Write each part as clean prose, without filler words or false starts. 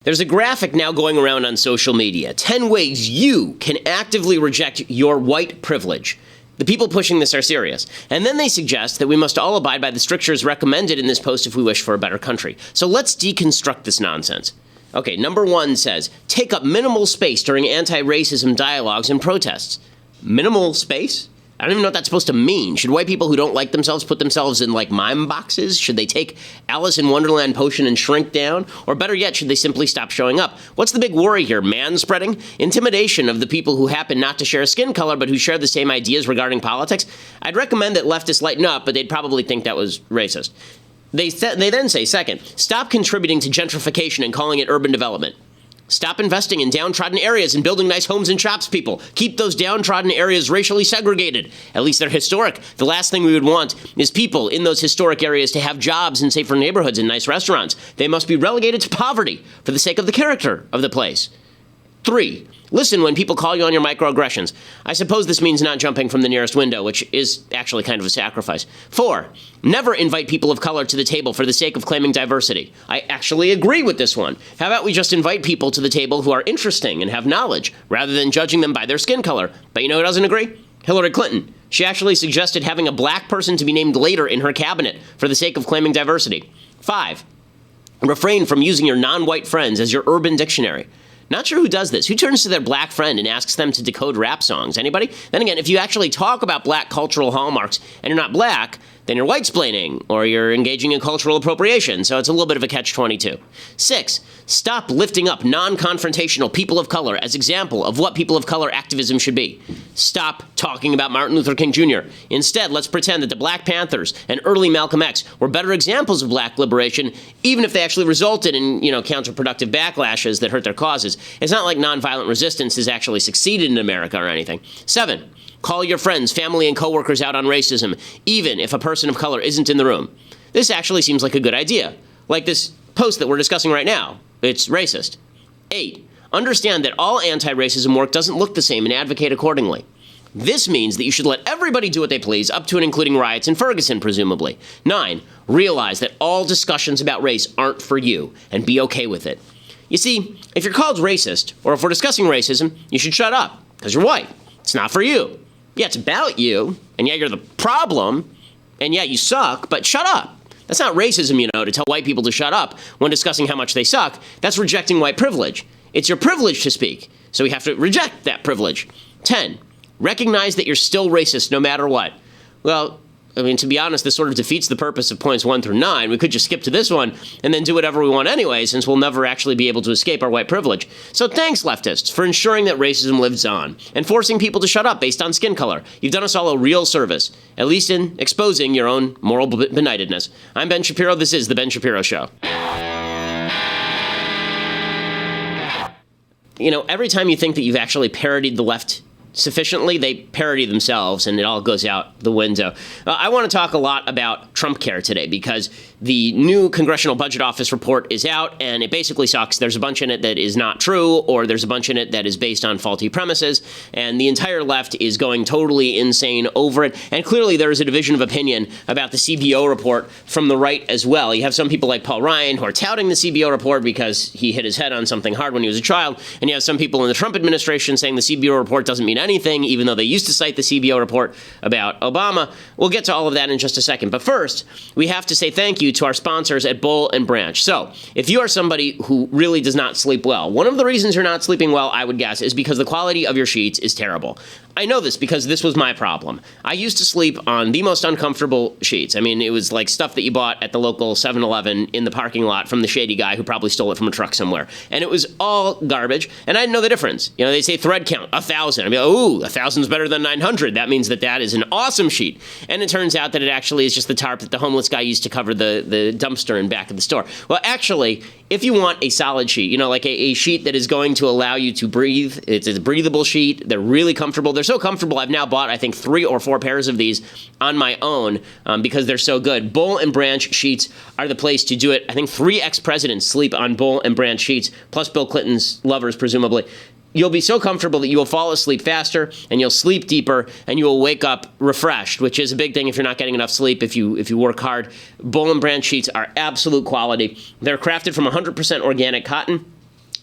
There's a graphic now going around on social media. 10 ways you can actively reject your white privilege. The people pushing this are serious. And then they suggest that we must all abide by the strictures recommended in this post if we wish for a better country. So let's deconstruct this nonsense. Okay, number 1 says, take up minimal space during anti-racism dialogues and protests. Minimal space? I don't even know what that's supposed to mean. Should white people who don't like themselves put themselves in, like, mime boxes? Should they take Alice in Wonderland potion and shrink down? Or better yet, should they simply stop showing up? What's the big worry here? Man-spreading? Intimidation of the people who happen not to share a skin color but who share the same ideas regarding politics? I'd recommend that leftists lighten up, but they'd probably think that was racist. They then say, second, stop contributing to gentrification and calling it urban development. Stop investing in downtrodden areas and building nice homes and shops, people. Keep those downtrodden areas racially segregated. At least they're historic. The last thing we would want is people in those historic areas to have jobs in safer neighborhoods and nice restaurants. They must be relegated to poverty for the sake of the character of the place. 3, listen when people call you on your microaggressions. I suppose this means not jumping from the nearest window, which is actually kind of a sacrifice. 4, never invite people of color to the table for the sake of claiming diversity. I actually agree with this one. How about we just invite people to the table who are interesting and have knowledge, rather than judging them by their skin color? But you know who doesn't agree? Hillary Clinton. She actually suggested having a black person to be named later in her cabinet for the sake of claiming diversity. 5, refrain from using your non-white friends as your urban dictionary. Not sure who does this. Who turns to their black friend and asks them to decode rap songs? Anybody? Then again, if you actually talk about black cultural hallmarks and you're not black, then you're white-splaining, or you're engaging in cultural appropriation, so it's a little bit of a catch-22. 6, stop lifting up non-confrontational people of color as example of what people of color activism should be. Stop talking about Martin Luther King Jr. Instead, let's pretend that the Black Panthers and early Malcolm X were better examples of black liberation, even if they actually resulted in, counterproductive backlashes that hurt their causes. It's not like nonviolent resistance has actually succeeded in America or anything. 7, call your friends, family, and coworkers out on racism, even if a person of color isn't in the room. This actually seems like a good idea. Like this post that we're discussing right now. It's racist. 8, understand that all anti-racism work doesn't look the same and advocate accordingly. This means that you should let everybody do what they please, up to and including riots in Ferguson, presumably. 9, realize that all discussions about race aren't for you, and be okay with it. You see, if you're called racist, or if we're discussing racism, you should shut up, because you're white. It's not for you. Yeah, it's about you, and yeah, you're the problem, and yeah, you suck, but shut up. That's not racism, to tell white people to shut up when discussing how much they suck. That's rejecting white privilege. It's your privilege to speak, so we have to reject that privilege. 10, recognize that you're still racist no matter what. Well, to be honest, this sort of defeats the purpose of points 1 through 9. We could just skip to this one and then do whatever we want anyway, since we'll never actually be able to escape our white privilege. So thanks, leftists, for ensuring that racism lives on and forcing people to shut up based on skin color. You've done us all a real service, at least in exposing your own moral benightedness. I'm Ben Shapiro. This is The Ben Shapiro Show. Every time you think that you've actually parodied the left sufficiently, they parody themselves, and it all goes out the window. I want to talk a lot about Trumpcare today because the new Congressional Budget Office report is out, and it basically sucks. There's a bunch in it that is not true, or there's a bunch in it that is based on faulty premises, and the entire left is going totally insane over it. And clearly there is a division of opinion about the CBO report from the right as well. You have some people like Paul Ryan who are touting the CBO report because he hit his head on something hard when he was a child, and you have some people in the Trump administration saying the CBO report doesn't mean anything, even though they used to cite the CBO report about Obama. We'll get to all of that in just a second. But first, we have to say thank you to our sponsors at Boll and Branch. So, if you are somebody who really does not sleep well, one of the reasons you're not sleeping well, I would guess, is because the quality of your sheets is terrible. I know this because this was my problem. I used to sleep on the most uncomfortable sheets. It was like stuff that you bought at the local 7-Eleven in the parking lot from the shady guy who probably stole it from a truck somewhere. And it was all garbage, and I didn't know the difference. They say thread count, 1,000. I'd be like, ooh, 1,000 is better than 900. That means that is an awesome sheet. And it turns out that it actually is just the tarp that the homeless guy used to cover the dumpster in back of the store. Well, actually, if you want a solid sheet, like a sheet that is going to allow you to breathe, it's a breathable sheet, they're really comfortable. They're so comfortable, I've now bought, I think, 3 or 4 pairs of these on my own because they're so good. Boll and Branch sheets are the place to do it. I think 3 ex-presidents sleep on Boll and Branch sheets, plus Bill Clinton's lovers, presumably. You'll be so comfortable that you will fall asleep faster, and you'll sleep deeper, and you will wake up refreshed, which is a big thing if you're not getting enough sleep, if you work hard. Boll and Branch sheets are absolute quality. They're crafted from 100% organic cotton.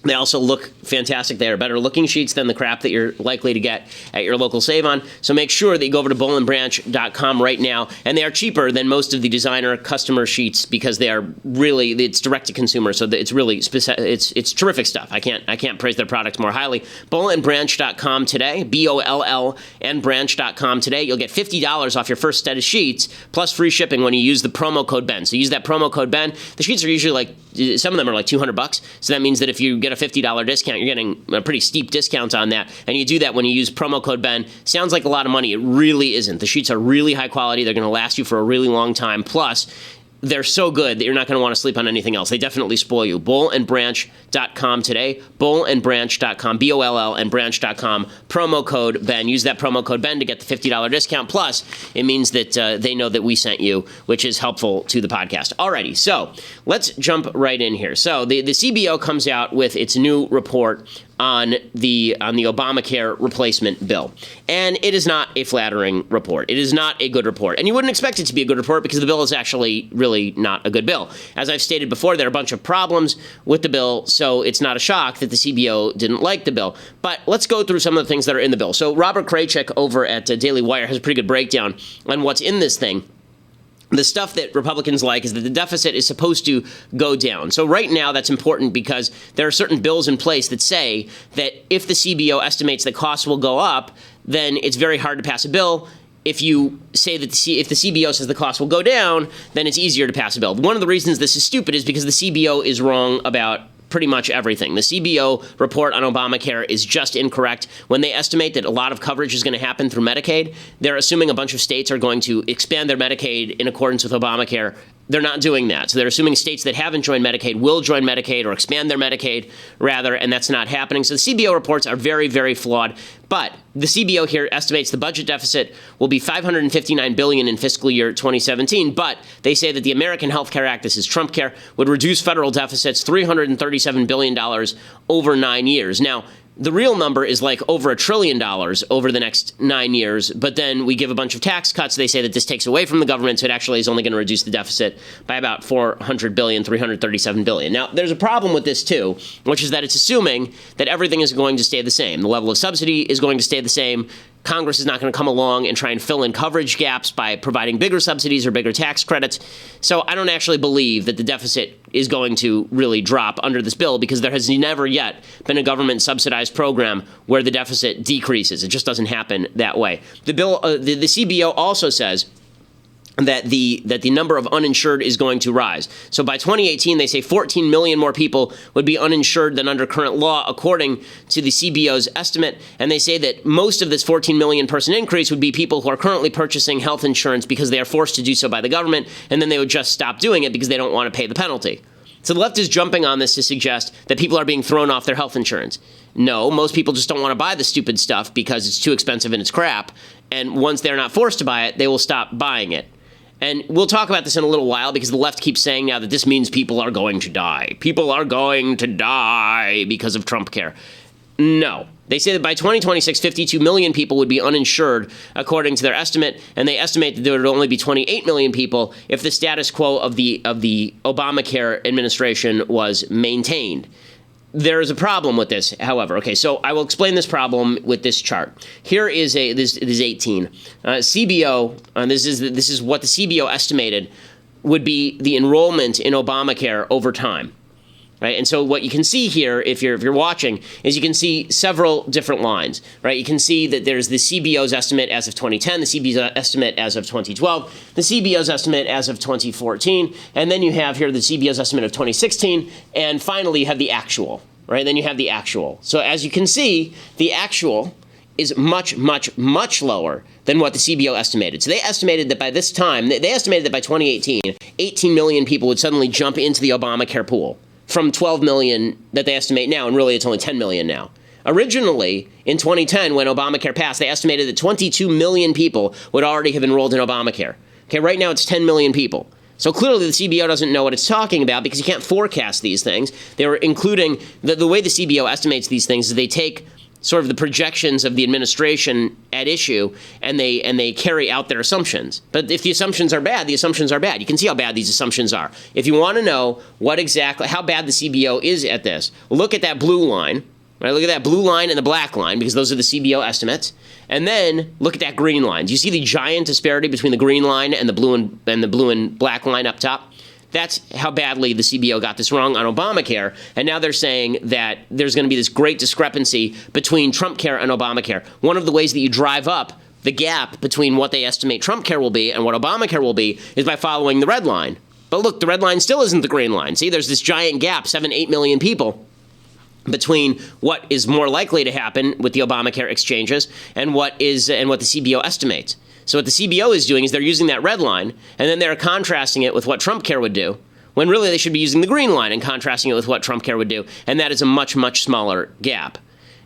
They also look fantastic. They are better looking sheets than the crap that you're likely to get at your local Save-On. So make sure that you go over to bowlandbranch.com right now. And they are cheaper than most of the designer customer sheets because they are really, it's direct to consumer. So it's really, it's terrific stuff. I can't praise their product more highly. Bowlandbranch.com today, BOLL and branch.com today. You'll get $50 off your first set of sheets plus free shipping when you use the promo code Ben. So use that promo code Ben. The sheets are usually some of them are like $200. So that means that if you get a $50 discount, you're getting a pretty steep discount on that. And you do that when you use promo code Ben. Sounds like a lot of money. It really isn't. The sheets are really high quality. They're going to last you for a really long time. Plus, they're so good that you're not going to want to sleep on anything else. They definitely spoil you. Bowlandbranch.com today. Bowlandbranch.com, BOLL and branch.com. Promo code Ben. Use that promo code Ben to get the $50 discount. Plus, it means that they know that we sent you, which is helpful to the podcast. Alrighty, so let's jump right in here. So the CBO comes out with its new report on the Obamacare replacement bill. And it is not a flattering report. It is not a good report. And you wouldn't expect it to be a good report because the bill is actually really not a good bill. As I've stated before, there are a bunch of problems with the bill, so it's not a shock that the CBO didn't like the bill. But let's go through some of the things that are in the bill. So Robert Kraychik over at Daily Wire has a pretty good breakdown on what's in this thing. The stuff that Republicans like is that the deficit is supposed to go down. So right now, that's important because there are certain bills in place that say that if the CBO estimates that costs will go up, then it's very hard to pass a bill. If you say that if the CBO says the costs will go down, then it's easier to pass a bill. One of the reasons this is stupid is because the CBO is wrong about pretty much everything. The CBO report on Obamacare is just incorrect. When they estimate that a lot of coverage is going to happen through Medicaid, they're assuming a bunch of states are going to expand their Medicaid in accordance with Obamacare. They're not doing that. So they're assuming states that haven't joined Medicaid will join Medicaid or expand their Medicaid, rather, and that's not happening. So the CBO reports are very, very flawed. But the CBO here estimates the budget deficit will be $559 billion in fiscal year 2017. But they say that the American Health Care Act, this is Trumpcare, would reduce federal deficits $337 billion over 9 years. Now, the real number is like over $1 trillion over the next 9 years, but then we give a bunch of tax cuts. They say that this takes away from the government, so it actually is only going to reduce the deficit by about $400 billion, $337 billion. Now, there's a problem with this, too, which is that it's assuming that everything is going to stay the same. The level of subsidy is going to stay the same. Congress is not going to come along and try and fill in coverage gaps by providing bigger subsidies or bigger tax credits. So I don't actually believe that the deficit is going to really drop under this bill because there has never yet been a government subsidized program where the deficit decreases. It just doesn't happen that way. The bill, the CBO also says that the number of uninsured is going to rise. So by 2018, they say 14 million more people would be uninsured than under current law, according to the CBO's estimate. And they say that most of this 14 million person increase would be people who are currently purchasing health insurance because they are forced to do so by the government, and then they would just stop doing it because they don't want to pay the penalty. So the left is jumping on this to suggest that people are being thrown off their health insurance. No, most people just don't want to buy the stupid stuff because it's too expensive and it's crap. And once they're not forced to buy it, they will stop buying it. And we'll talk about this in a little while because the left keeps saying now that this means people are going to die. People are going to die because of Trumpcare. No. They say that by 2026, 52 million people would be uninsured, according to their estimate, and they estimate that there would only be 28 million people if the status quo of the Obamacare administration was maintained. There is a problem with this, however. Okay, so I will explain this problem with this chart. Here is this is 18 CBO. This is what the CBO estimated would be the enrollment in Obamacare over time. Right, and so what you can see here, if you're watching, is you can see several different lines. Right, you can see that there's the CBO's estimate as of 2010, the CBO's estimate as of 2012, the CBO's estimate as of 2014, and then you have here the CBO's estimate of 2016, and finally you have the actual. Right, then you have the actual. So as you can see, the actual is much, much, much lower than what the CBO estimated. So they estimated that by this time, they estimated that by 2018, 18 million people would suddenly jump into the Obamacare pool, from 12 million that they estimate now, and really it's only 10 million now. Originally, in 2010, when Obamacare passed, they estimated that 22 million people would already have enrolled in Obamacare. Okay, right now it's 10 million people. So clearly the CBO doesn't know what it's talking about because you can't forecast these things. They were including, the way the CBO estimates these things is they take sort of the projections of the administration at issue, and they carry out their assumptions. But if the assumptions are bad, the assumptions are bad. You can see how bad these assumptions are. If you want to know how bad the CBO is at this, look at that blue line. Right, look at that blue line and the black line, because those are the CBO estimates. And then look at that green line. Do you see the giant disparity between the green line and the blue and black line up top? That's how badly the CBO got this wrong on Obamacare. And now they're saying that there's going to be this great discrepancy between Trumpcare and Obamacare. One of the ways that you drive up the gap between what they estimate Trumpcare will be and what Obamacare will be is by following the red line. But look, the red line still isn't the green line. See, there's this giant gap, 8 million people, between what is more likely to happen with the Obamacare exchanges and what the CBO estimates. So what the CBO is doing is they're using that red line, and then they're contrasting it with what Trumpcare would do, when really they should be using the green line and contrasting it with what Trumpcare would do, and that is a much, much smaller gap.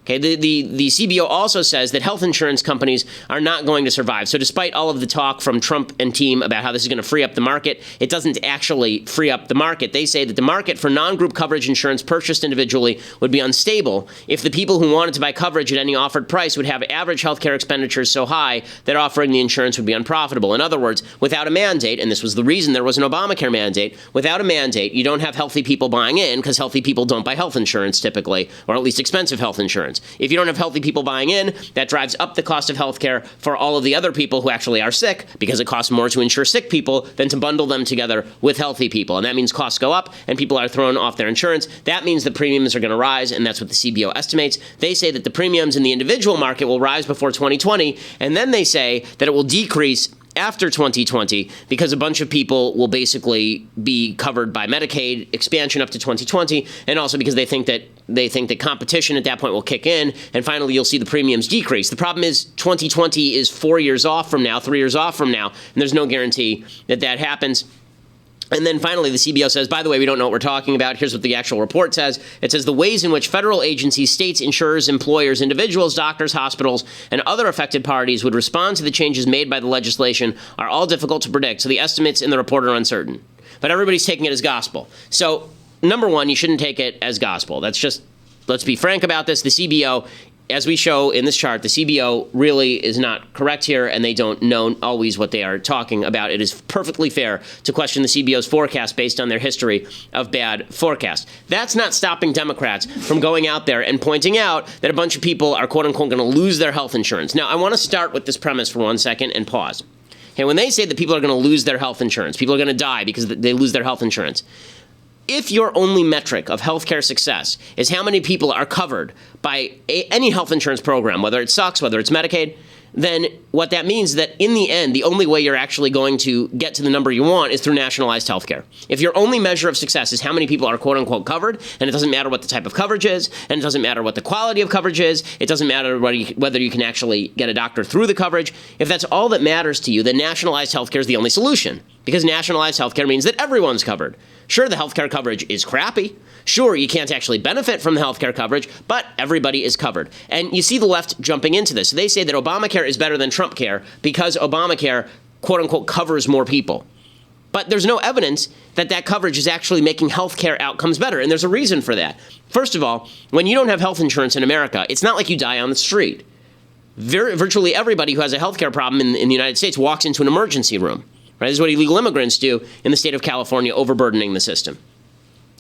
Okay, the CBO also says that health insurance companies are not going to survive. So despite all of the talk from Trump and team about how this is going to free up the market, it doesn't actually free up the market. They say that the market for non-group coverage insurance purchased individually would be unstable if the people who wanted to buy coverage at any offered price would have average healthcare expenditures so high that offering the insurance would be unprofitable. In other words, without a mandate, and this was the reason there was an Obamacare mandate, without a mandate, you don't have healthy people buying in because healthy people don't buy health insurance typically, or at least expensive health insurance. If you don't have healthy people buying in, that drives up the cost of healthcare for all of the other people who actually are sick, because it costs more to insure sick people than to bundle them together with healthy people. And that means costs go up and people are thrown off their insurance. That means the premiums are going to rise, and that's what the CBO estimates. They say that the premiums in the individual market will rise before 2020, and then they say that it will decrease after 2020 because a bunch of people will basically be covered by Medicaid expansion up to 2020, and also because they think that competition at that point will kick in, and finally you'll see the premiums decrease. The problem is 2020 is 4 years off from now, 3 years off from now, and there's no guarantee that that happens. And then finally, the CBO says, by the way, we don't know what we're talking about. Here's what the actual report says. It says the ways in which federal agencies, states, insurers, employers, individuals, doctors, hospitals, and other affected parties would respond to the changes made by the legislation are all difficult to predict. So the estimates in the report are uncertain. But everybody's taking it as gospel. So number one, you shouldn't take it as gospel. That's just, let's be frank about this. The CBO, as we show in this chart, the CBO really is not correct here, and they don't know always what they are talking about. It is perfectly fair to question the CBO's forecast based on their history of bad forecasts. That's not stopping Democrats from going out there and pointing out that a bunch of people are, quote-unquote, going to lose their health insurance. Now, I want to start with this premise for 1 second and pause. Okay, when they say that people are going to lose their health insurance, people are going to die because they lose their health insurance, if your only metric of healthcare success is how many people are covered by any health insurance program, whether it sucks, whether it's Medicaid, then what that means is that in the end, the only way you're actually going to get to the number you want is through nationalized healthcare. If your only measure of success is how many people are quote-unquote covered, and it doesn't matter what the type of coverage is, and it doesn't matter what the quality of coverage is, it doesn't matter whether you can actually get a doctor through the coverage, if that's all that matters to you, then nationalized healthcare is the only solution, because nationalized healthcare means that everyone's covered. Sure, the healthcare coverage is crappy. Sure, you can't actually benefit from the healthcare coverage, but everybody is covered. And you see the left jumping into this. They say that Obamacare is better than Trumpcare because Obamacare, quote-unquote, covers more people. But there's no evidence that that coverage is actually making healthcare outcomes better, and there's a reason for that. First of all, when you don't have health insurance in America, it's not like you die on the street. Virtually everybody who has a healthcare problem in the United States walks into an emergency room. Right? This is what illegal immigrants do in the state of California, overburdening the system.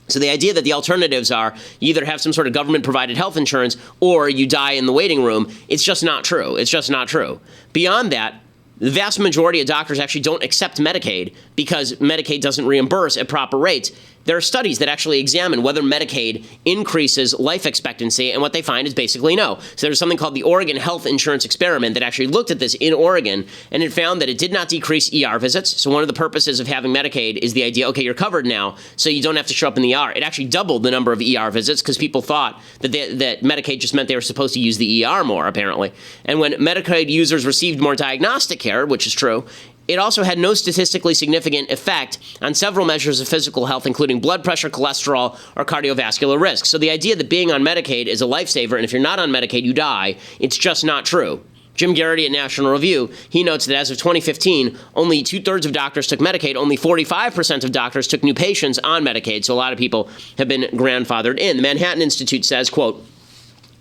So the idea that the alternatives are you either have some sort of government-provided health insurance or you die in the waiting room, it's just not true. It's just not true. Beyond that, the vast majority of doctors actually don't accept Medicaid because Medicaid doesn't reimburse at proper rates. There are studies that actually examine whether Medicaid increases life expectancy, and what they find is basically no. So there's something called the Oregon Health Insurance Experiment that actually looked at this in Oregon, and it found that it did not decrease ER visits. So one of the purposes of having Medicaid is the idea, okay, you're covered now, so you don't have to show up in the ER. It actually doubled the number of ER visits because people thought that Medicaid just meant they were supposed to use the ER more, apparently. And when Medicaid users received more diagnostic care, which is true, it also had no statistically significant effect on several measures of physical health, including blood pressure, cholesterol, or cardiovascular risk. So the idea that being on Medicaid is a lifesaver, and if you're not on Medicaid, you die, it's just not true. Jim Garrity at National Review, he notes that as of 2015, only 2/3 of doctors took Medicaid, only 45% of doctors took new patients on Medicaid, so a lot of people have been grandfathered in. The Manhattan Institute says, quote,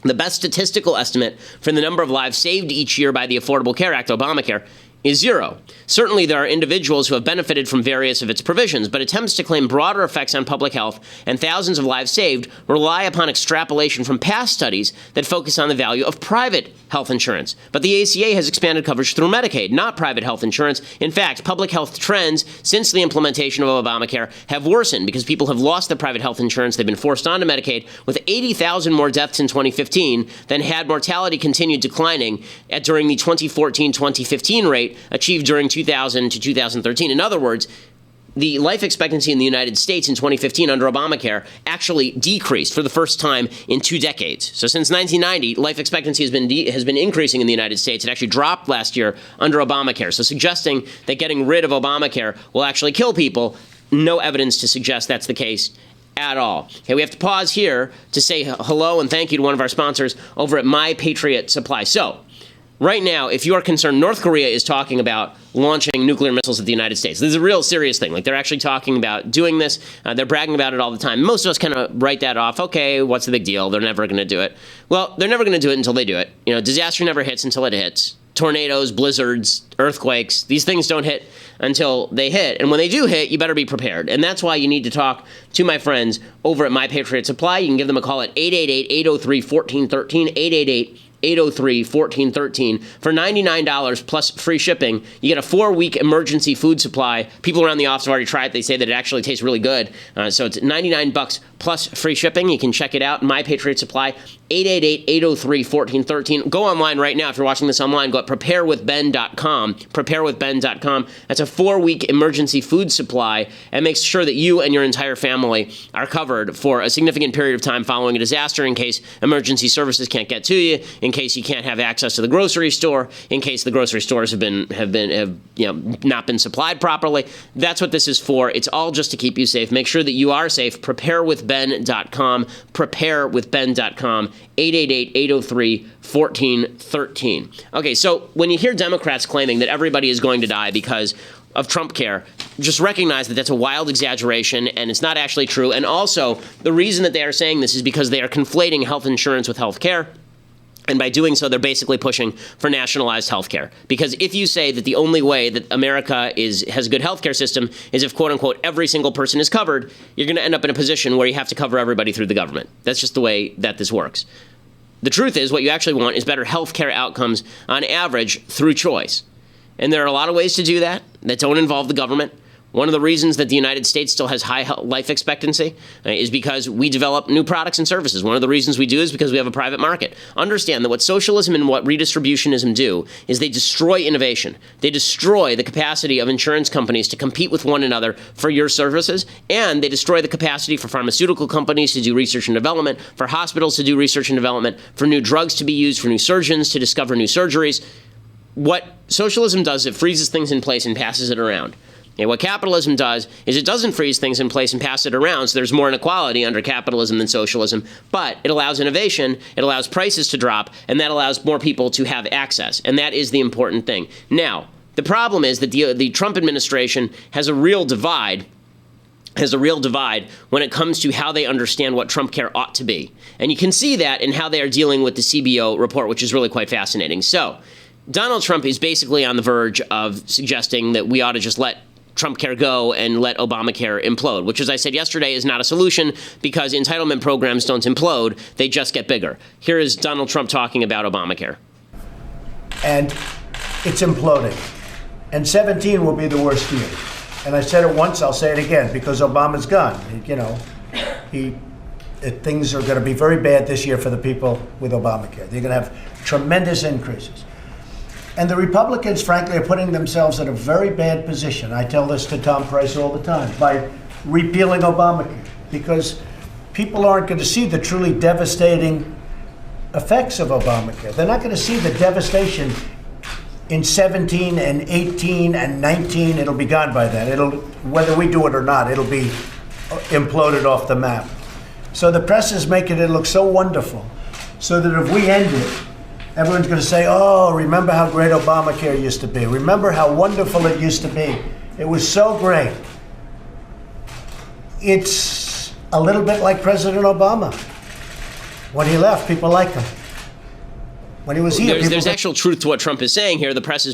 The best statistical estimate for the number of lives saved each year by the Affordable Care Act, Obamacare, is zero. Certainly, there are individuals who have benefited from various of its provisions, but attempts to claim broader effects on public health and thousands of lives saved rely upon extrapolation from past studies that focus on the value of private health insurance. But the ACA has expanded coverage through Medicaid, not private health insurance. In fact, public health trends since the implementation of Obamacare have worsened because people have lost their private health insurance. They've been forced onto Medicaid, with 80,000 more deaths in 2015 than had mortality continued declining during the 2014-2015 rate achieved during 2000 to 2013. In other words, the life expectancy in the United States in 2015 under Obamacare actually decreased for the first time in 2 decades. So since 1990, life expectancy has been increasing in the United States. It actually dropped last year under Obamacare. So suggesting that getting rid of Obamacare will actually kill people, no evidence to suggest that's the case at all. Okay, we have to pause here to say hello and thank you to one of our sponsors over at My Patriot Supply. So, right now, if you are concerned, North Korea is talking about launching nuclear missiles at the United States. This is a real serious thing. Like, they're actually talking about doing this. They're bragging about it all the time. Most of us kind of write that off. Okay, what's the big deal? They're never going to do it. Well, they're never going to do it until they do it. You know, disaster never hits until it hits. Tornadoes, blizzards, earthquakes, these things don't hit until they hit. And when they do hit, you better be prepared. And that's why you need to talk to my friends over at My Patriot Supply. You can give them a call at 888-803-1413, 888-803-1413. For $99 plus free shipping, you get a 4-week emergency food supply. People around the office have already tried it. They say that it actually tastes really good. So it's $99 plus free shipping. You can check it out. My Patriot Supply, 888-803-1413. Go online right now. If you're watching this online, go at preparewithben.com. Preparewithben.com. That's a 4-week emergency food supply and makes sure that you and your entire family are covered for a significant period of time following a disaster, in case emergency services can't get to you, in case you can't have access to the grocery store, in case the grocery stores have not been supplied properly. That's what this is for. It's all just to keep you safe. Make sure that you are safe. Preparewithben.com. Preparewithben.com. 888-803-1413. Okay, so when you hear Democrats claiming that everybody is going to die because of Trumpcare, just recognize that that's a wild exaggeration and it's not actually true. And also, the reason that they are saying this is because they are conflating health insurance with health care. And by doing so, they're basically pushing for nationalized health care. Because if you say that the only way that America has a good health care system is if, quote unquote, every single person is covered, you're going to end up in a position where you have to cover everybody through the government. That's just the way that this works. The truth is, what you actually want is better health care outcomes on average through choice. And there are a lot of ways to do that don't involve the government. One of the reasons that the United States still has high life expectancy is because we develop new products and services. One of the reasons we do is because we have a private market. Understand that what socialism and what redistributionism do is they destroy innovation. They destroy the capacity of insurance companies to compete with one another for your services, and they destroy the capacity for pharmaceutical companies to do research and development, for hospitals to do research and development, for new drugs to be used, for new surgeons to discover new surgeries. What socialism does, it freezes things in place and passes it around. And what capitalism does is it doesn't freeze things in place and pass it around, so there's more inequality under capitalism than socialism, but it allows innovation, it allows prices to drop, and that allows more people to have access, and that is the important thing. Now, the problem is that the Trump administration has a real divide when it comes to how they understand what Trumpcare ought to be. And you can see that in how they are dealing with the CBO report, which is really quite fascinating. So, Donald Trump is basically on the verge of suggesting that we ought to just let Trumpcare go and let Obamacare implode, which, as I said yesterday, is not a solution because entitlement programs don't implode, they just get bigger. Here is Donald Trump talking about Obamacare. And it's imploding. And 17 will be the worst year. And I said it once, I'll say it again, because Obama's gone. Things are going to be very bad this year for the people with Obamacare. They're going to have tremendous increases. And the Republicans, frankly, are putting themselves in a very bad position. I tell this to Tom Price all the time, by repealing Obamacare, because people aren't going to see the truly devastating effects of Obamacare. They're not going to see the devastation in 17 and 18 and 19. It'll be gone by then. Whether we do it or not, it'll be imploded off the map. So the press is making it look so wonderful, so that if we end it, everyone's going to say, oh, remember how great Obamacare used to be. Remember how wonderful it used to be. It was so great. It's a little bit like President Obama. When he left, people like him. When he was here, there's actual truth to what Trump is saying here. The press is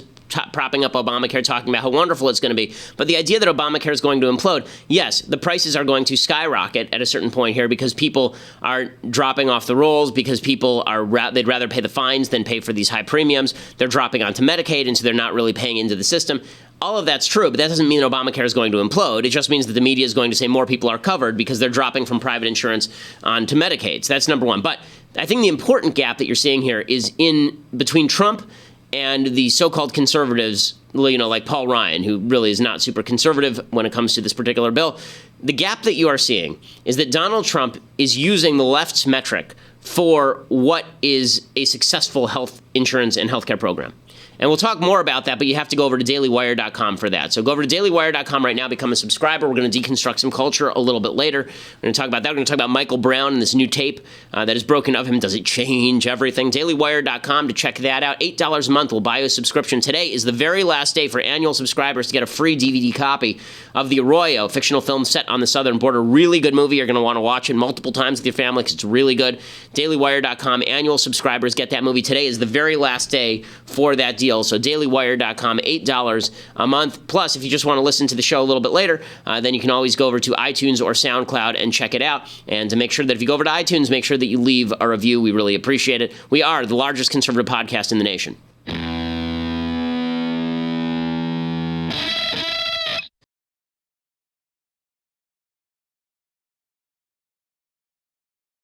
propping up Obamacare, talking about how wonderful it's going to be. But the idea that Obamacare is going to implode, yes, the prices are going to skyrocket at a certain point here because people are dropping off the rolls, because people they'd rather pay the fines than pay for these high premiums. They're dropping onto Medicaid, and so they're not really paying into the system. All of that's true, but that doesn't mean that Obamacare is going to implode. It just means that the media is going to say more people are covered because they're dropping from private insurance onto Medicaid. So that's number one. But I think the important gap that you're seeing here is in between Trump and the so-called conservatives, like Paul Ryan, who really is not super conservative when it comes to this particular bill. The gap that you are seeing is that Donald Trump is using the left's metric for what is a successful health insurance and healthcare program. And we'll talk more about that, but you have to go over to dailywire.com for that. So go over to dailywire.com right now, become a subscriber. We're going to deconstruct some culture a little bit later. We're going to talk about that. We're going to talk about Michael Brown and this new tape that is broken of him. Does it change everything? dailywire.com to check that out. $8 a month will buy you a subscription. Today is the very last day for annual subscribers to get a free DVD copy of The Arroyo, fictional film set on the southern border. Really good movie. You're going to want to watch it multiple times with your family because it's really good. dailywire.com, annual subscribers get that movie. Today is the very last day for that deal. So dailywire.com, $8 a month. Plus, if you just want to listen to the show a little bit later, then you can always go over to iTunes or SoundCloud and check it out. And to make sure that if you go over to iTunes, make sure that you leave a review. We really appreciate it. We are the largest conservative podcast in the nation.